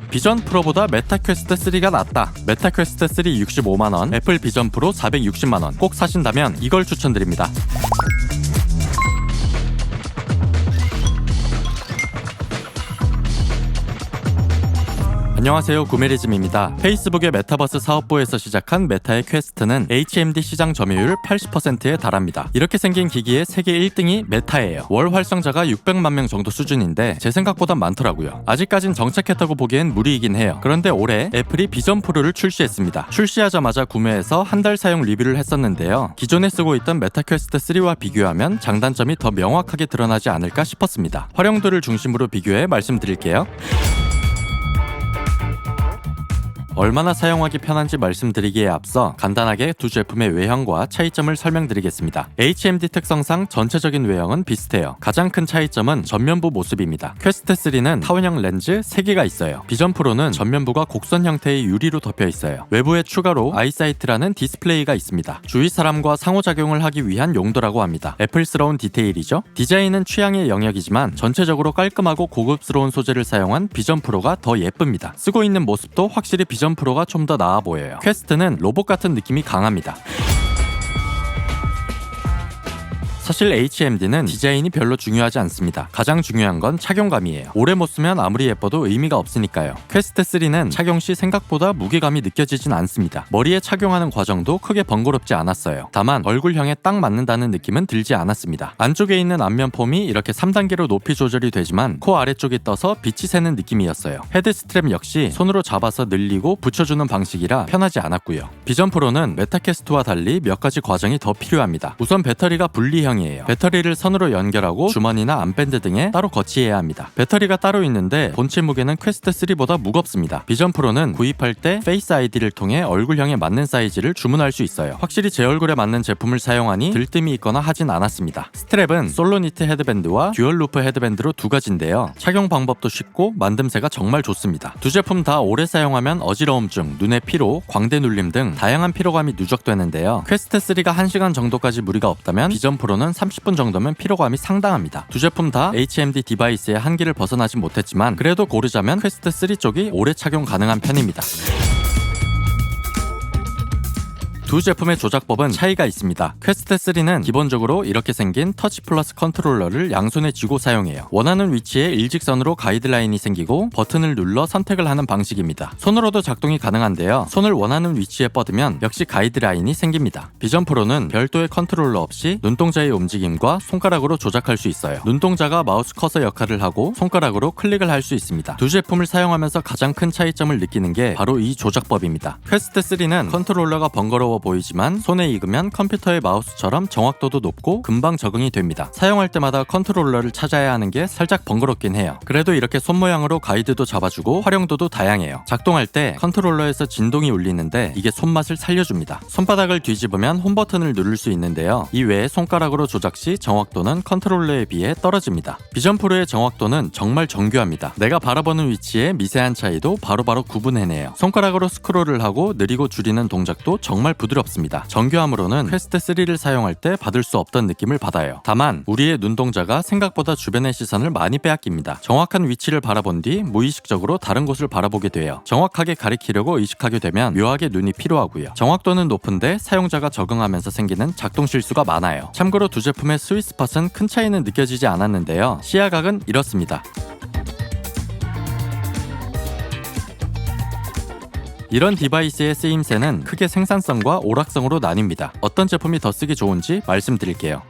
비전 프로보다 메타 퀘스트 3가 낫다. 메타 퀘스트 3 65만원, 애플 비전 프로 460만원. 꼭 사신다면 이걸 추천드립니다. 안녕하세요, 구메리즘입니다. 페이스북의 메타버스 사업부에서 시작한 메타의 퀘스트는 HMD 시장 점유율 80%에 달합니다. 이렇게 생긴 기기의 세계 1등이 메타예요. 월 활성자가 600만 명 정도 수준인데 제 생각보단 많더라고요. 아직까진 정착했다고 보기엔 무리이긴 해요. 그런데 올해 애플이 비전 프로를 출시했습니다. 출시하자마자 구매해서 한 달 사용 리뷰를 했었는데요. 기존에 쓰고 있던 메타 퀘스트 3와 비교하면 장단점이 더 명확하게 드러나지 않을까 싶었습니다. 활용도를 중심으로 비교해 말씀드릴게요. 얼마나 사용하기 편한지 말씀드리기에 앞서 간단하게 두 제품의 외형과 차이점을 설명드리겠습니다. HMD 특성상 전체적인 외형은 비슷해요. 가장 큰 차이점은 전면부 모습입니다. 퀘스트 3는 타원형 렌즈 3개가 있어요. 비전 프로는 전면부가 곡선 형태의 유리로 덮여 있어요. 외부에 추가로 아이사이트라는 디스플레이가 있습니다. 주위 사람과 상호작용을 하기 위한 용도라고 합니다. 애플스러운 디테일이죠. 디자인은 취향의 영역이지만 전체적으로 깔끔하고 고급스러운 소재를 사용한 비전 프로가 더 예쁩니다. 쓰고 있는 모습도 확실히 비전 프로가 좀 더 나아 보여요. 퀘스트는 로봇 같은 느낌이 강합니다. 사실 HMD는 디자인이 별로 중요하지 않습니다. 가장 중요한 건 착용감이에요. 오래 못 쓰면 아무리 예뻐도 의미가 없으니까요. 퀘스트 3는 착용 시 생각보다 무게감이 느껴지진 않습니다. 머리에 착용하는 과정도 크게 번거롭지 않았어요. 다만 얼굴형에 딱 맞는다는 느낌은 들지 않았습니다. 안쪽에 있는 안면 폼이 이렇게 3단계로 높이 조절이 되지만 코 아래쪽이 떠서 빛이 새는 느낌이었어요. 헤드 스트랩 역시 손으로 잡아서 늘리고 붙여주는 방식이라 편하지 않았고요. 비전 프로는 메타캐스트와 달리 몇 가지 과정이 더 필요합니다. 우선 배터리가 분리형 배터리를 선으로 연결하고 주머니나 암밴드 등에 따로 거치해야 합니다. 배터리가 따로 있는데 본체 무게는 퀘스트 3보다 무겁습니다. 비전 프로는 구입할 때 페이스 아이디를 통해 얼굴형에 맞는 사이즈를 주문할 수 있어요. 확실히 제 얼굴에 맞는 제품을 사용하니 들뜸이 있거나 하진 않았습니다. 스트랩은 솔로니트 헤드밴드와 듀얼 루프 헤드밴드로 두 가지인데요. 착용 방법도 쉽고 만듦새가 정말 좋습니다. 두 제품 다 오래 사용하면 어지러움증, 눈의 피로, 광대 눌림 등 다양한 피로감이 누적되는데요. 퀘스트 3가 1시간 정도까지 무리가 없다면 비전 프로는 30분 정도면 피로감이 상당합니다. 두 제품 다 HMD 디바이스의 한계를 벗어나지 못했지만 그래도 고르자면 퀘스트 3 쪽이 오래 착용 가능한 편입니다. 두 제품의 조작법은 차이가 있습니다. 퀘스트 3는 기본적으로 이렇게 생긴 터치 플러스 컨트롤러를 양손에 쥐고 사용해요. 원하는 위치에 일직선으로 가이드라인이 생기고 버튼을 눌러 선택을 하는 방식입니다. 손으로도 작동이 가능한데요. 손을 원하는 위치에 뻗으면 역시 가이드라인이 생깁니다. 비전 프로는 별도의 컨트롤러 없이 눈동자의 움직임과 손가락으로 조작할 수 있어요. 눈동자가 마우스 커서 역할을 하고 손가락으로 클릭을 할 수 있습니다. 두 제품을 사용하면서 가장 큰 차이점을 느끼는 게 바로 이 조작법입니다. 퀘스트 3는 컨트롤러가 번거로워 보이지만 손에 익으면 컴퓨터의 마우스처럼 정확도도 높고 금방 적응이 됩니다. 사용할 때마다 컨트롤러를 찾아야 하는 게 살짝 번거롭긴 해요. 그래도 이렇게 손 모양으로 가이드도 잡아주고 활용도도 다양해요. 작동할 때 컨트롤러에서 진동이 울리는데 이게 손맛을 살려줍니다. 손바닥을 뒤집으면 홈 버튼을 누를 수 있는데요. 이 외에 손가락으로 조작 시 정확도는 컨트롤러에 비해 떨어집니다. 비전 프로의 정확도는 정말 정교합니다. 내가 바라보는 위치에 미세한 차이도 바로바로 구분해내요. 손가락으로 스크롤을 하고 느리고 줄이는 동작도 정말 부드럽습니다. 정교함으로는 퀘스트 3를 사용할 때 받을 수 없던 느낌을 받아요. 다만 우리의 눈동자가 생각보다 주변의 시선을 많이 빼앗깁니다. 정확한 위치를 바라본 뒤 무의식적으로 다른 곳을 바라보게 돼요. 정확하게 가리키려고 의식하게 되면 묘하게 눈이 피로하고요. 정확도는 높은데 사용자가 적응하면서 생기는 작동 실수가 많아요. 참고로 두 제품의 스윗스팟은 큰 차이는 느껴지지 않았는데요. 시야각은 이렇습니다. 이런 디바이스의 쓰임새는 크게 생산성과 오락성으로 나뉩니다. 어떤 제품이 더 쓰기 좋은지 말씀드릴게요.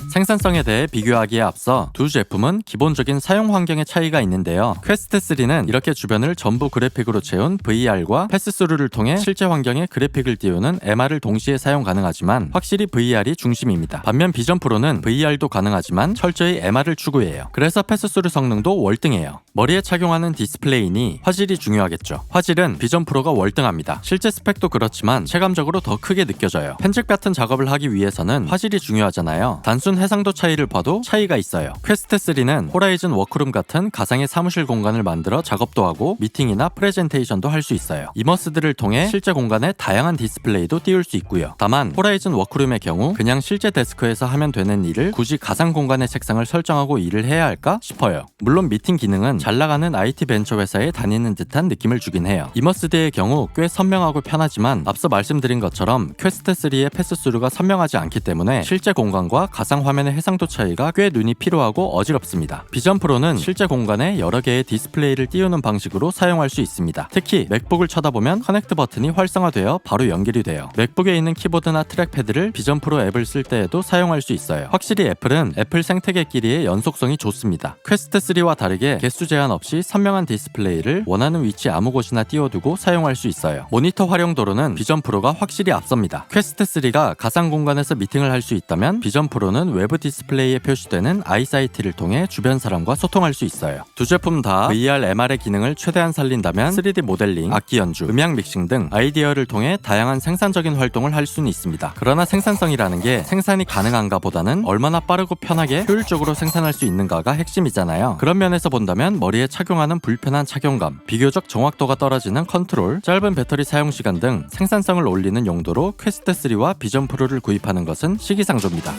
생산성에 대해 비교하기에 앞서 두 제품은 기본적인 사용 환경의 차이가 있는데요. 퀘스트 3는 이렇게 주변을 전부 그래픽으로 채운 VR과 패스스루를 통해 실제 환경에 그래픽을 띄우는 MR을 동시에 사용 가능하지만 확실히 VR이 중심입니다. 반면 비전 프로는 VR도 가능하지만 철저히 MR을 추구해요. 그래서 패스스루 성능도 월등해요. 머리에 착용하는 디스플레이니 화질이 중요하겠죠. 화질은 비전 프로가 월등합니다. 실제 스펙도 그렇지만 체감적으로 더 크게 느껴져요. 편집 같은 작업을 하기 위해서는 화질이 중요하잖아요. 단순 해상도 차이를 봐도 차이가 있어요. 퀘스트 3는 호라이즌 워크룸 같은 가상의 사무실 공간을 만들어 작업도 하고 미팅이나 프레젠테이션도 할 수 있어요. 이머스들을 통해 실제 공간에 다양한 디스플레이도 띄울 수 있고요. 다만 호라이즌 워크룸의 경우 그냥 실제 데스크에서 하면 되는 일을 굳이 가상 공간의 책상을 설정하고 일을 해야 할까 싶어요. 물론 미팅 기능은 잘 나가는 IT 벤처 회사에 다니는 듯한 느낌을 주긴 해요. 이머스드의 경우 꽤 선명하고 편하지만 앞서 말씀드린 것처럼 퀘스트 3의 패스스루가 선명하지 않기 때문에 실제 공간과 가상 화면의 해상도 차이가 꽤 눈이 피로하고 어지럽습니다. 비전 프로는 실제 공간에 여러 개의 디스플레이를 띄우는 방식으로 사용할 수 있습니다. 특히 맥북을 쳐다보면 커넥트 버튼이 활성화되어 바로 연결이 돼요. 맥북에 있는 키보드나 트랙패드를 비전 프로 앱을 쓸 때에도 사용할 수 있어요. 확실히 애플은 애플 생태계끼리의 연속성이 좋습니다. 퀘스트 3와 다르게 개수 제한 없이 선명한 디스플레이를 원하는 위치 아무 곳이나 띄워두고 사용할 수 있어요. 모니터 활용도로는 비전 프로가 확실히 앞섭니다. 퀘스트 3가 가상 공간에서 미팅을 할 수 있다면 비전 프로는 외부 디스플레이에 표시되는 아이사이트를 통해 주변 사람과 소통할 수 있어요. 두 제품 다 VR, MR의 기능을 최대한 살린다면 3D 모델링, 악기 연주, 음향 믹싱 등 아이디어를 통해 다양한 생산적인 활동을 할 수는 있습니다. 그러나 생산성이라는 게 생산이 가능한가 보다는 얼마나 빠르고 편하게 효율적으로 생산할 수 있는가가 핵심이잖아요. 그런 면에서 본다면 머리에 착용하는 불편한 착용감, 비교적 정확도가 떨어지는 컨트롤, 짧은 배터리 사용 시간 등 생산성을 올리는 용도로 퀘스트 3와 비전 프로를 구입하는 것은 시기상조입니다.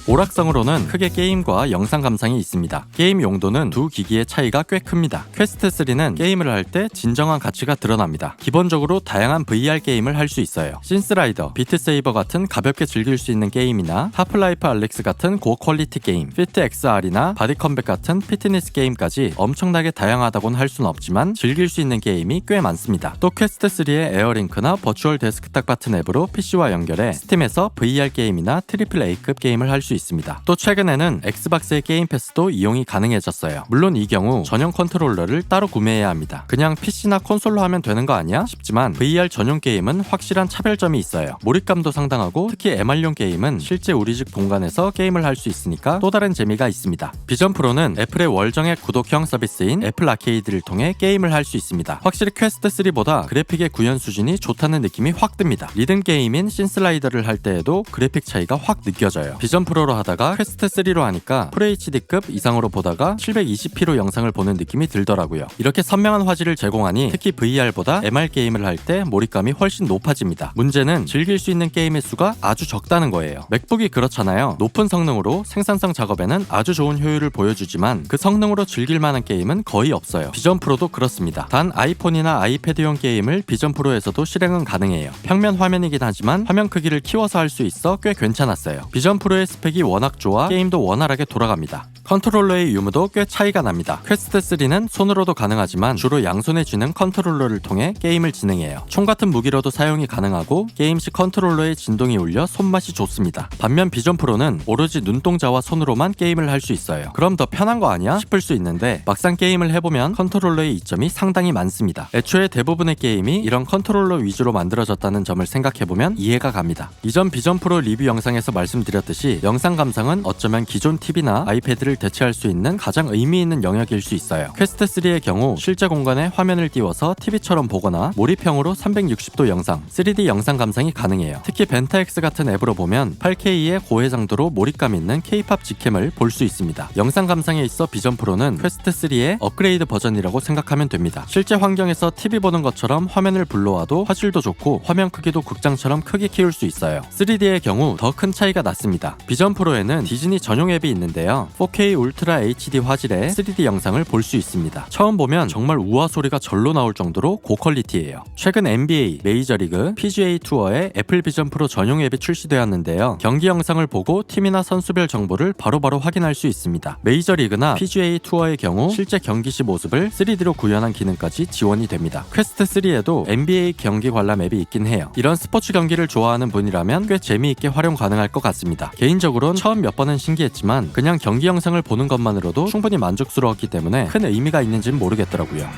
오락성으로는 크게 게임과 영상 감상이 있습니다. 게임 용도는 두 기기의 차이가 꽤 큽니다. 퀘스트 3는 게임을 할 때 진정한 가치가 드러납니다. 기본적으로 다양한 VR 게임을 할 수 있어요. 신스라이더, 비트세이버 같은 가볍게 즐길 수 있는 게임이나 하프라이프 알릭스 같은 고퀄리티 게임, 피트 XR이나 바디컴백 같은 피트니스 게임까지 엄청나게 다양하다고는 할 수는 없지만 즐길 수 있는 게임이 꽤 많습니다. 또 퀘스트 3의 에어링크나 버추얼 데스크탑 같은 앱으로 PC와 연결해 스팀에서 VR 게임이나 트리플 A급 게임을 할 수 있습니다. 또 최근에는 엑스박스의 게임 패스도 이용이 가능해졌어요. 물론 이 경우 전용 컨트롤러를 따로 구매해야 합니다. 그냥 PC나 콘솔로 하면 되는 거 아니야? 싶지만 VR 전용 게임은 확실한 차별점이 있어요. 몰입감도 상당하고 특히 MR용 게임은 실제 우리 집 공간에서 게임을 할 수 있으니까 또 다른 재미가 있습니다. 비전 프로는 애플의 월정액 구독형 서비스인 애플 아케이드를 통해 게임을 할 수 있습니다. 확실히 퀘스트 3보다 그래픽의 구현 수준이 좋다는 느낌이 확 듭니다. 리듬 게임인 신슬라이더를 할 때에도 그래픽 차이가 확 느껴져요. 비전 프로로 하다가 퀘스트 3로 하니까 FHD급 이상으로 보다가 720p로 영상을 보는 느낌이 들더라고요. 이렇게 선명한 화질을 제공하니 특히 VR보다 MR 게임을 할 때 몰입감이 훨씬 높아집니다. 문제는 즐길 수 있는 게임의 수가 아주 적다는 거예요. 맥북이 그렇잖아요. 높은 성능으로 생산성 작업에는 아주 좋은 효율을 보여주지만 그 성능으로 즐길 만한 게임은 거의 없어요. 비전 프로도 그렇습니다. 단 아이폰이나 아이패드용 게임을 비전 프로에서도 실행은 가능해요. 평면 화면이긴 하지만 화면 크기를 키워서 할 수 있어 꽤 괜찮았어요. 비전 프로의 스펙이 워낙 좋아 게임도 원활하게 돌아갑니다. 컨트롤러의 유무도 꽤 차이가 납니다. 퀘스트 3는 손으로도 가능하지만 주로 양손에 쥐는 컨트롤러를 통해 게임을 진행해요. 총 같은 무기로도 사용이 가능하고 게임 시 컨트롤러의 진동이 울려 손맛이 좋습니다. 반면 비전 프로는 오로지 눈동자와 손으로만 게임을 할 수 있어요. 그럼 더 편한 거 아니야? 싶을 수 있는데 막상 게임을 해보면 컨트롤러의 이점이 상당히 많습니다. 애초에 대부분의 게임이 이런 컨트롤러 위주로 만들어졌다는 점을 생각해보면 이해가 갑니다. 이전 비전 프로 리뷰 영상에서 말씀드렸듯이 영상 감상은 어쩌면 기존 TV나 아이패드를 대체할 수 있는 가장 의미 있는 영역일 수 있어요. 퀘스트 3의 경우 실제 공간에 화면을 띄워서 TV처럼 보거나 몰입형으로 360도 영상, 3D 영상 감상이 가능해요. 특히 벤타X 같은 앱으로 보면 8K의 고해상도로 몰입감 있는 K-팝 직캠을 볼 수 있습니다. 영상 감상에 있어 비전 프로는 퀘스트 3의 업그레이드 버전이라고 생각하면 됩니다. 실제 환경에서 TV 보는 것처럼 화면을 불러와도 화질도 좋고 화면 크기도 극장처럼 크게 키울 수 있어요. 3D의 경우 더 큰 차이가 났습니다. 비전 프로에는 디즈니 전용 앱이 있는데요. 4K 울트라 HD 화질의 3D 영상을 볼 수 있습니다. 처음 보면 정말 우아 소리가 절로 나올 정도로 고퀄리티예요. 최근 NBA, 메이저리그, PGA 투어에 애플 비전 프로 전용 앱이 출시되었는데요. 경기 영상을 보고 팀이나 선수별 정보를 바로바로 확인할 수 있습니다. 메이저리그나 PGA 투어의 경우 실제 경기 시 모습을 3D로 구현한 기능까지 지원이 됩니다. 퀘스트 3에도 NBA 경기 관람 앱이 있긴 해요. 이런 스포츠 경기를 좋아하는 분이라면 꽤 재미있게 활용 가능할 것 같습니다. 개인적으로는 처음 몇 번은 신기했지만 그냥 경기 영상을 보는 것만으로도 충분히 만족스러웠기 때문에 큰 의미가 있는지는 모르겠더라고요.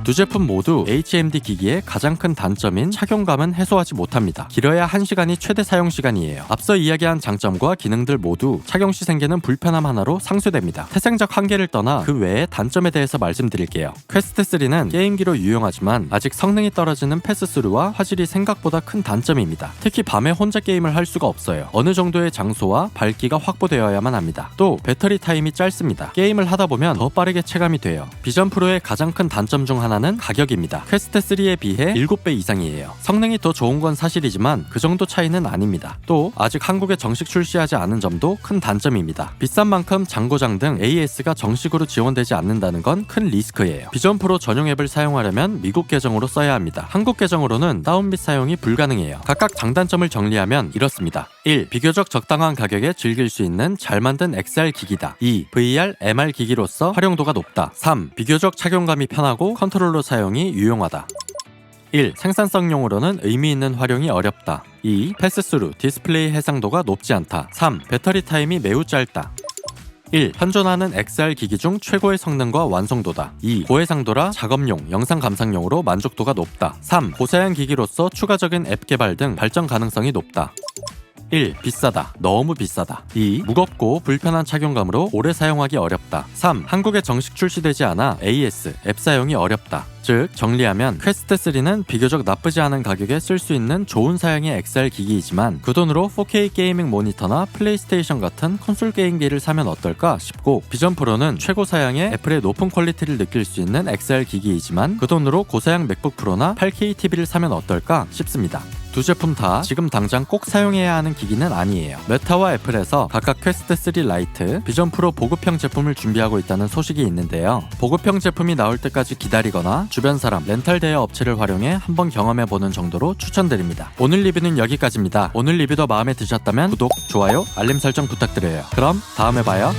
두 제품 모두 HMD 기기의 가장 큰 단점인 착용감은 해소하지 못합니다. 길어야 1시간이 최대 사용 시간이에요. 앞서 이야기한 장점과 기능들 모두 착용 시 생기는 불편함 하나로 상쇄됩니다. 태생적 한계를 떠나 그 외의 단점에 대해서 말씀드릴게요. 퀘스트 3는 게임기로 유용하지만 아직 성능이 떨어지는 패스3와 화질이 생각보다 큰 단점입니다. 특히 밤에 혼자 게임을 할 수가 없어요. 어느 정도의 장소와 밝기가 확보되어야만 합니다. 또 배터리 타임이 짧습니다. 게임을 하다 보면 더 빠르게 체감이 돼요. 비전 프로의 가장 큰 단점 중 하나는 가격입니다. 퀘스트 3에 비해 7배 이상이에요. 성능이 더 좋은 건 사실이지만 그 정도 차이는 아닙니다. 또 아직 한국에 정식 출시하지 않은 점도 큰 단점입니다. 비싼 만큼 장고장 등 AS가 정식으로 지원되지 않는다는 건 큰 리스크예요. 비전 프로 전용 앱을 사용하려면 미국 계정으로 써야 합니다. 한국 계정으로는 다운 및 사용이 불가능해요. 각각 장단점을 정리하면 이렇습니다. 1. 비교적 적당한 가격에 즐길 수 있는 잘 만든 XR 기기다. 2. VR, MR 기기로서 활용도가 높다. 3. 비교적 착용감이 편하고 컨트롤러 사용이 유용하다. 1. 생산성용으로는 의미 있는 활용이 어렵다. 2. 패스스루, 디스플레이 해상도가 높지 않다. 3. 배터리 타임이 매우 짧다. 1. 현존하는 XR 기기 중 최고의 성능과 완성도다. 2. 고해상도라 작업용, 영상 감상용으로 만족도가 높다. 3. 고사양 기기로서 추가적인 앱 개발 등 발전 가능성이 높다. 1. 비싸다. 너무 비싸다. 2. 무겁고 불편한 착용감으로 오래 사용하기 어렵다. 3. 한국에 정식 출시되지 않아 AS, 앱 사용이 어렵다. 즉 정리하면 퀘스트 3는 비교적 나쁘지 않은 가격에 쓸 수 있는 좋은 사양의 XR 기기이지만 그 돈으로 4K 게이밍 모니터나 플레이스테이션 같은 콘솔 게임기를 사면 어떨까 싶고, 비전 프로는 최고 사양의 애플의 높은 퀄리티를 느낄 수 있는 XR 기기이지만 그 돈으로 고사양 맥북 프로나 8K TV를 사면 어떨까 싶습니다. 두 제품 다 지금 당장 꼭 사용해야 하는 기기는 아니에요. 메타와 애플에서 각각 퀘스트 3 라이트, 비전 프로 보급형 제품을 준비하고 있다는 소식이 있는데요. 보급형 제품이 나올 때까지 기다리거나 주변 사람, 렌탈 대여 업체를 활용해 한번 경험해보는 정도로 추천드립니다. 오늘 리뷰는 여기까지입니다. 오늘 리뷰도 마음에 드셨다면 구독, 좋아요, 알림 설정 부탁드려요. 그럼 다음에 봐요.